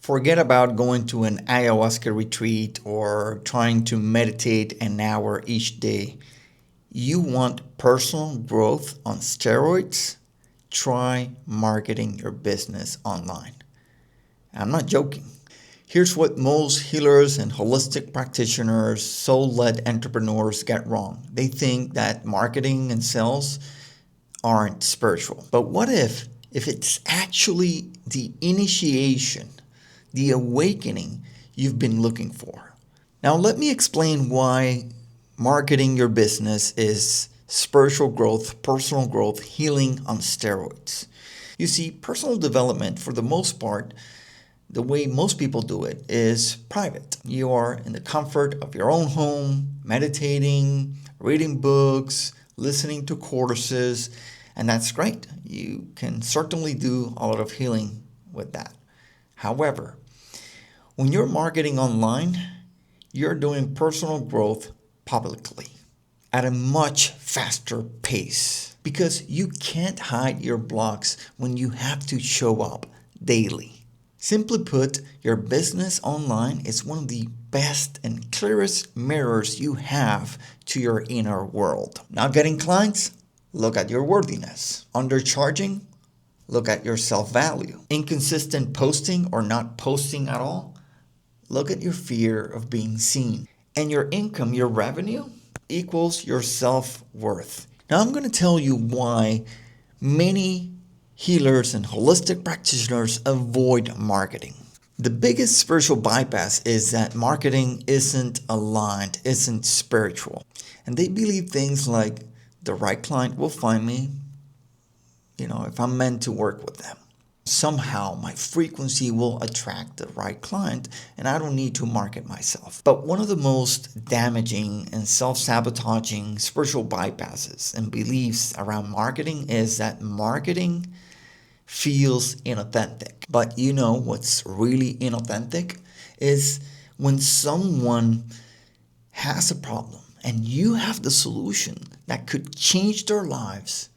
Forget about going to an ayahuasca retreat or trying to meditate an hour each day. You want personal growth on steroids? Try marketing your business online. I'm not joking. Here's what most healers and holistic practitioners, soul-led entrepreneurs get wrong. They think that marketing and sales aren't spiritual. But what if it's actually the initiation, the awakening you've been looking for? Now let me explain why marketing your business is spiritual growth, personal growth, healing on steroids. You see, personal development, for the most part, the way most people do it is private. You are in the comfort of your own home, meditating, reading books, listening to courses, and that's great. You can certainly do a lot of healing with that. However, when you're marketing online, you're doing personal growth publicly at a much faster pace because you can't hide your blocks when you have to show up daily. Simply put, your business online is one of the best and clearest mirrors you have to your inner world. Not getting clients? Look at your worthiness. Undercharging? Look at your self-value. Inconsistent posting or not posting at all? Look at your fear of being seen. And your income, your revenue, equals your self-worth. Now I'm going to tell you why many healers and holistic practitioners avoid marketing. The biggest spiritual bypass is that marketing isn't aligned, isn't spiritual. And they believe things like the right client will find me, if I'm meant to work with them. Somehow my frequency will attract the right client and I don't need to market myself. But one of the most damaging and self-sabotaging spiritual bypasses and beliefs around marketing is that marketing feels inauthentic. But you know what's really inauthentic is when someone has a problem and you have the solution that could change their lives,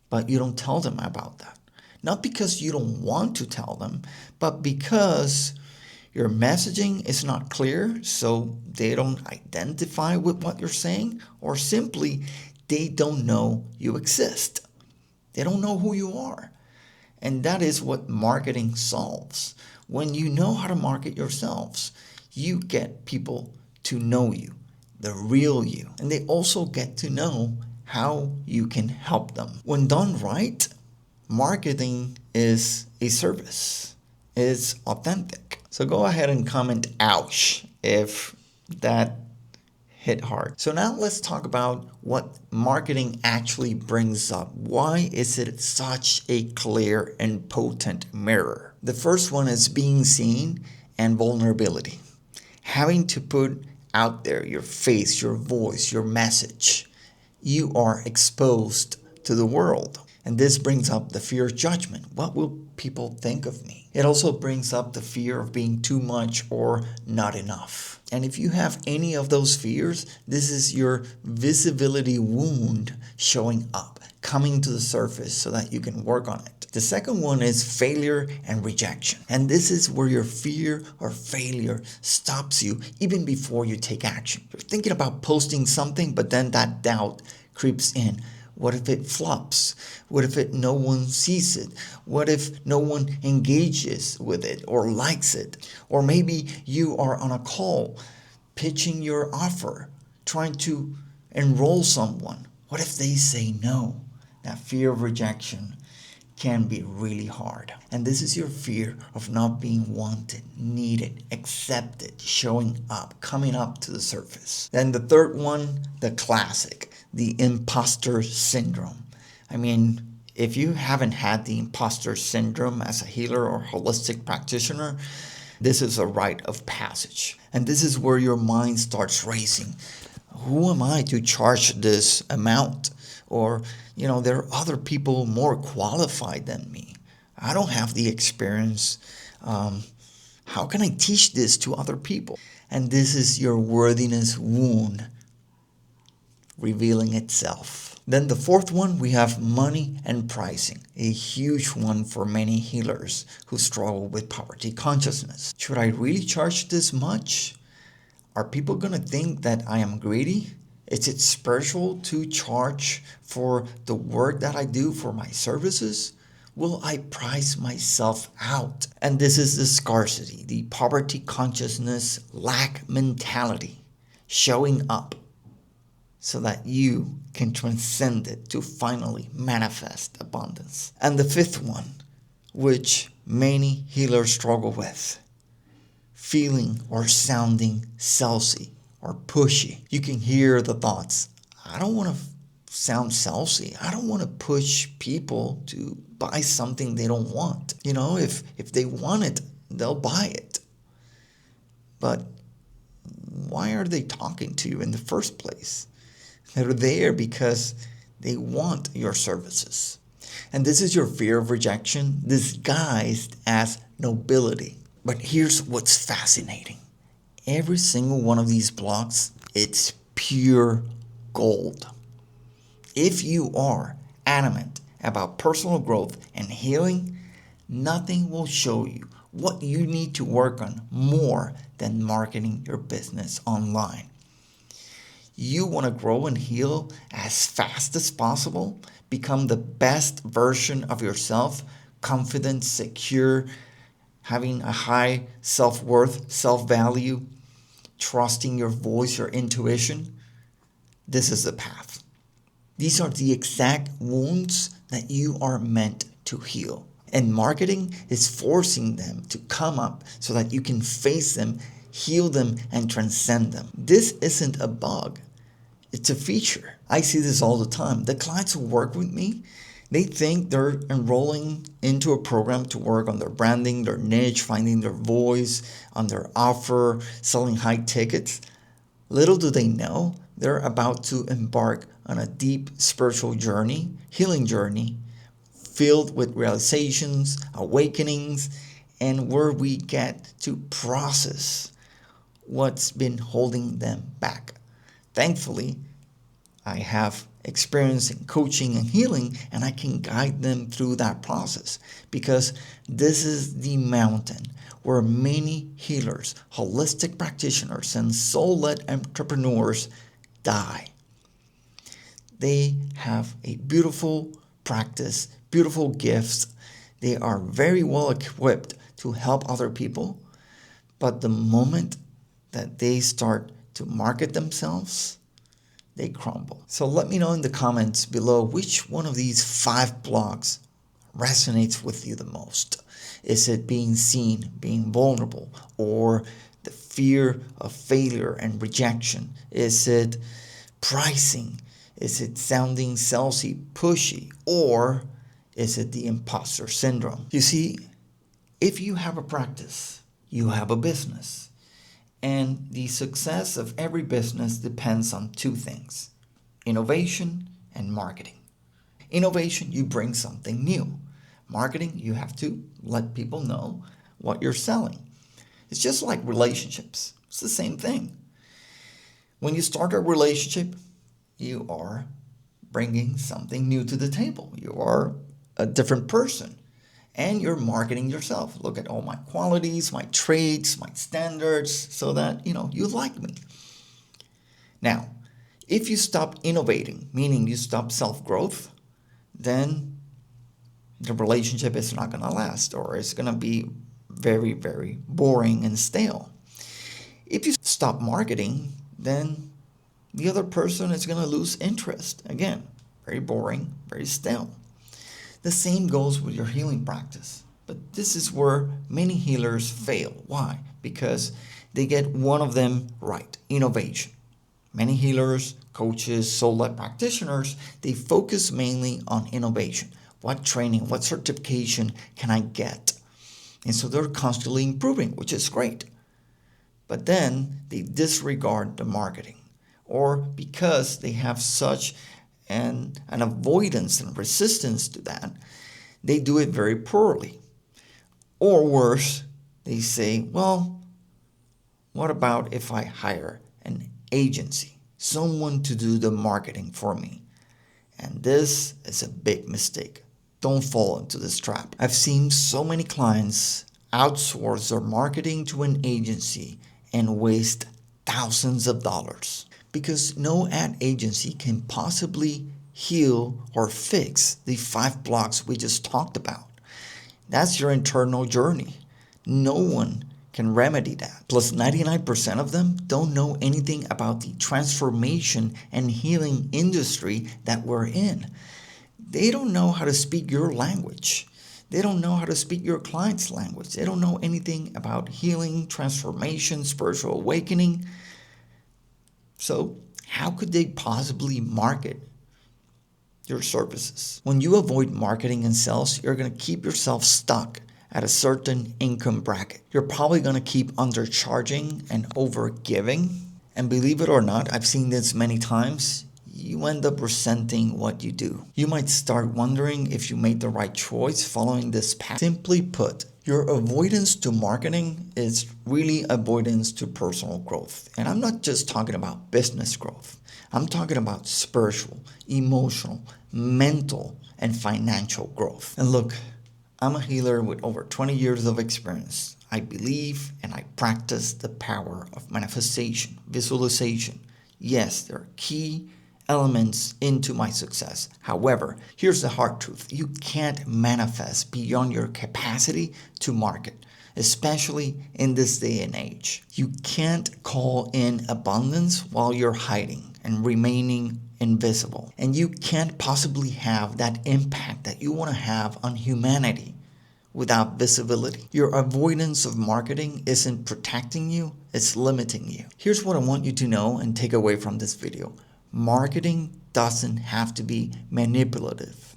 but you don't tell them about that. Not because you don't want to tell them, but because your messaging is not clear, so they don't identify with what you're saying, or simply they don't know you exist. They don't know who you are. And that is what marketing solves. When you know how to market yourselves, you get people to know you, the real you. And they also get to know how you can help them. When done right, marketing is a service. It's authentic. So go ahead and comment ouch if that hit hard. So now let's talk about what marketing actually brings up. Why is it such a clear and potent mirror? The first one is being seen and vulnerability. Having to put out there your face, your voice, your message. You are exposed to the world. And this brings up the fear of judgment. What will people think of me? It also brings up the fear of being too much or not enough. And if you have any of those fears, this is your visibility wound showing up, coming to the surface so that you can work on it. The second one is failure and rejection. And this is where your fear or failure stops you even before you take action. You're thinking about posting something, but then that doubt creeps in. What if it flops? What if no one sees it? What if no one engages with it or likes it? Or maybe you are on a call pitching your offer, trying to enroll someone. What if they say no? That fear of rejection can be really hard. And this is your fear of not being wanted, needed, accepted, showing up, coming up to the surface. Then the third one, the classic, the imposter syndrome. I mean, if you haven't had the imposter syndrome as a healer or holistic practitioner, this is a rite of passage. And this is where your mind starts racing. Who am I to charge this amount? Or, there are other people more qualified than me. I don't have the experience. How can I teach this to other people? And this is your worthiness wound revealing itself. Then the fourth one, we have money and pricing, a huge one for many healers who struggle with poverty consciousness. Should I really charge this much? Are people going to think that I am greedy? Is it spiritual to charge for the work that I do for my services? Will I price myself out? And this is the scarcity, the poverty consciousness, lack mentality showing up so that you can transcend it to finally manifest abundance. And the fifth one, which many healers struggle with, feeling or sounding salesy or pushy. You can hear the thoughts, I don't want to sound salesy. I don't want to push people to buy something they don't want. If they want it, they'll buy it. But why are they talking to you in the first place? They're there because they want your services. And this is your fear of rejection disguised as nobility. But here's what's fascinating. Every single one of these blocks, it's pure gold. If you are adamant about personal growth and healing, nothing will show you what you need to work on more than marketing your business online. You want to grow and heal as fast as possible, become the best version of yourself, confident, secure, having a high self-worth, self-value, trusting your voice, your intuition. This is the path. These are the exact wounds that you are meant to heal. And marketing is forcing them to come up so that you can face them, heal them, and transcend them. This isn't a bug. It's a feature. I see this all the time. The clients who work with me, they think they're enrolling into a program to work on their branding, their niche, finding their voice, on their offer, selling high tickets. Little do they know, they're about to embark on a deep spiritual journey, healing journey, filled with realizations, awakenings, and where we get to process what's been holding them back. Thankfully, I have experience in coaching and healing, and I can guide them through that process because this is the mountain where many healers, holistic practitioners, and soul-led entrepreneurs die. They have a beautiful practice, beautiful gifts. They are very well equipped to help other people, but the moment that they start to market themselves, they crumble. So let me know in the comments below which one of these 5 blocks resonates with you the most. Is it being seen, being vulnerable, or the fear of failure and rejection? Is it pricing? Is it sounding salesy, pushy? Or is it the imposter syndrome? You see, if you have a practice, you have a business. And the success of every business depends on 2 things, innovation and marketing. Innovation, you bring something new. Marketing, you have to let people know what you're selling. It's just like relationships. It's the same thing. When you start a relationship, you are bringing something new to the table. You are a different person. And you're marketing yourself. Look at all my qualities, my traits, my standards, so that, you like me. Now, if you stop innovating, meaning you stop self-growth, then the relationship is not going to last, or it's going to be very, very boring and stale. If you stop marketing, then the other person is going to lose interest. Again, very boring, very stale. The same goes with your healing practice. But this is where many healers fail. Why? Because they get one of them right, innovation. Many healers, coaches, soul-led practitioners, they focus mainly on innovation. What training, what certification can I get? And so they're constantly improving, which is great. But then they disregard the marketing. Or because they have such an avoidance and resistance to that, they do it very poorly. Or worse, they say, well, what about if I hire an agency, someone to do the marketing for me? And this is a big mistake. Don't fall into this trap. I've seen so many clients outsource their marketing to an agency and waste thousands of dollars because no ad agency can possibly heal or fix the 5 blocks we just talked about. That's your internal journey. No one can remedy that. Plus, 99% of them don't know anything about the transformation and healing industry that we're in. They don't know how to speak your language. They don't know how to speak your client's language. They don't know anything about healing, transformation, spiritual awakening. So, how could they possibly market your services? When you avoid marketing and sales, you're going to keep yourself stuck at a certain income bracket. You're probably going to keep undercharging and overgiving. And believe it or not, I've seen this many times. You end up resenting what you do. You might start wondering if you made the right choice following this path. Simply put, your avoidance to marketing is really avoidance to personal growth. And I'm not just talking about business growth. I'm talking about spiritual, emotional, mental, and financial growth. And look, I'm a healer with over 20 years of experience. I believe and I practice the power of manifestation, visualization. Yes, there are key elements into my success. However, here's the hard truth. You can't manifest beyond your capacity to market, especially in this day and age. You can't call in abundance while you're hiding and remaining invisible. And you can't possibly have that impact that you want to have on humanity without visibility. Your avoidance of marketing isn't protecting you, it's limiting you. Here's what I want you to know and take away from this video. Marketing doesn't have to be manipulative.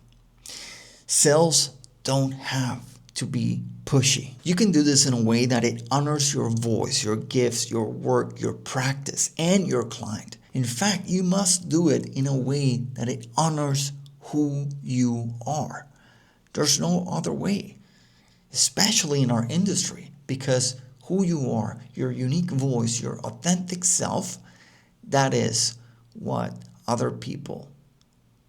Sales don't have to be pushy. You can do this in a way that it honors your voice, your gifts, your work, your practice, and your client. In fact, you must do it in a way that it honors who you are. There's no other way, especially in our industry, because who you are, your unique voice, your authentic self, that is what other people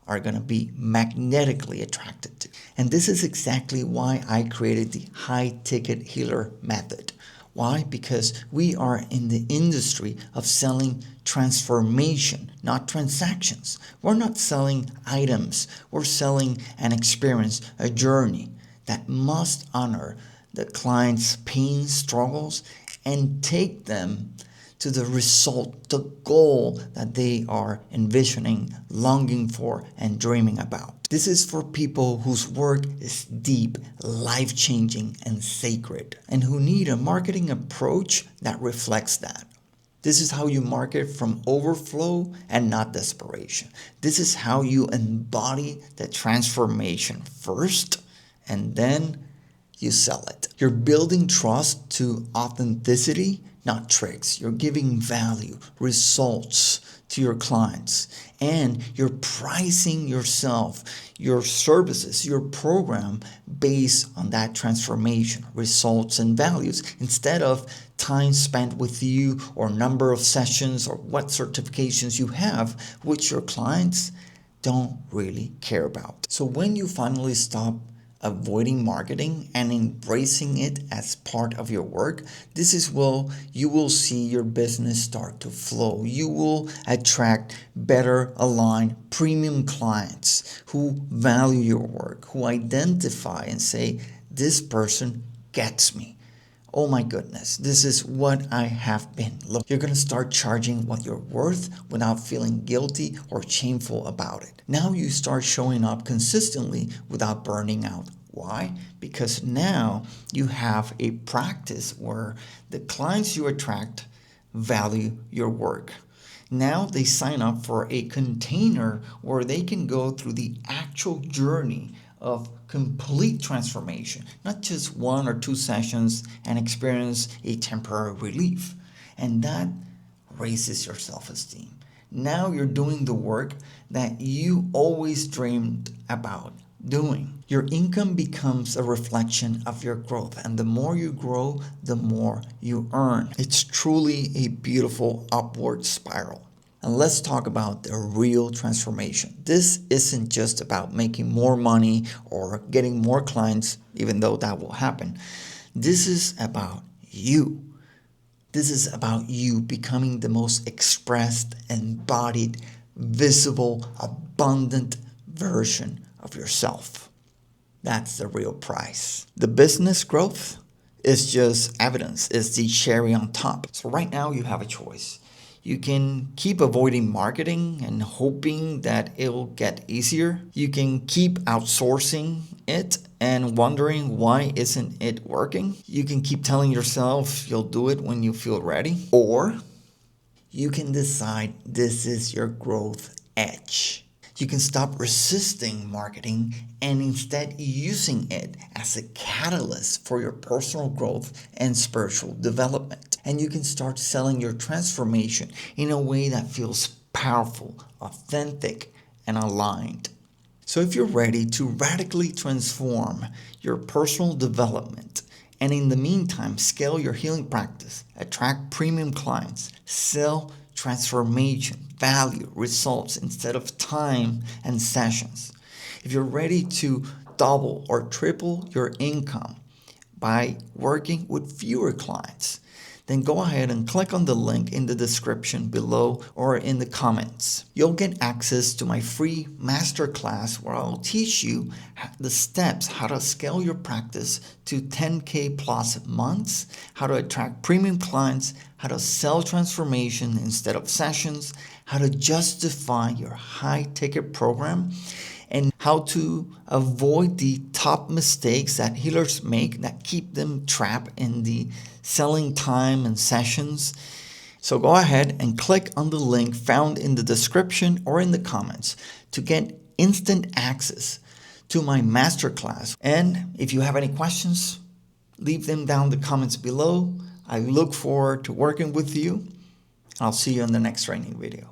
are going to be magnetically attracted to. And this is exactly why I created the high ticket healer method. Why? Because we are in the industry of selling transformation, not transactions. We're not selling items. We're selling an experience, a journey that must honor the client's pain, struggles, and take them to the result, the goal that they are envisioning, longing for, and dreaming about. This is for people whose work is deep, life-changing, and sacred, and who need a marketing approach that reflects that. This is how you market from overflow and not desperation. This is how you embody the transformation first, and then you sell it. You're building trust to authenticity, not tricks. You're giving value, results to your clients, and you're pricing yourself, your services, your program based on that transformation, results, and values instead of time spent with you or number of sessions or what certifications you have, which your clients don't really care about. So when you finally stop avoiding marketing and embracing it as part of your work, this is where you will see your business start to flow. You will attract better aligned premium clients who value your work, who identify and say, this person gets me. Oh my goodness, this is what I have been. Look, you're going to start charging what you're worth without feeling guilty or shameful about it. Now you start showing up consistently without burning out. Why? Because now you have a practice where the clients you attract value your work. Now they sign up for a container where they can go through the actual journey of complete transformation, not just 1 or 2 sessions and experience a temporary relief. And that raises your self-esteem. Now you're doing the work that you always dreamed about doing. Your income becomes a reflection of your growth, and the more you grow, the more you earn. It's truly a beautiful upward spiral. And let's talk about the real transformation. This isn't just about making more money or getting more clients, even though that will happen. This is about you. This is about you becoming the most expressed, embodied, visible, abundant version of yourself. That's the real price. The business growth is just evidence, it's the cherry on top. So right now you have a choice. You can keep avoiding marketing and hoping that it'll get easier. You can keep outsourcing it and wondering why isn't it working. You can keep telling yourself you'll do it when you feel ready. Or you can decide this is your growth edge. You can stop resisting marketing and instead using it as a catalyst for your personal growth and spiritual development. And you can start selling your transformation in a way that feels powerful, authentic, and aligned. So if you're ready to radically transform your personal development and in the meantime scale your healing practice, attract premium clients, sell transformation, value, results instead of time and sessions. If you're ready to double or triple your income by working with fewer clients, then go ahead and click on the link in the description below or in the comments. You'll get access to my free masterclass where I'll teach you the steps how to scale your practice to 10K plus months, how to attract premium clients, how to sell transformation instead of sessions, how to justify your high ticket program, and how to avoid the top mistakes that healers make that keep them trapped in the selling time and sessions. So go ahead and click on the link found in the description or in the comments to get instant access to my masterclass. And if you have any questions, leave them down in the comments below. I look forward to working with you. I'll see you in the next training video.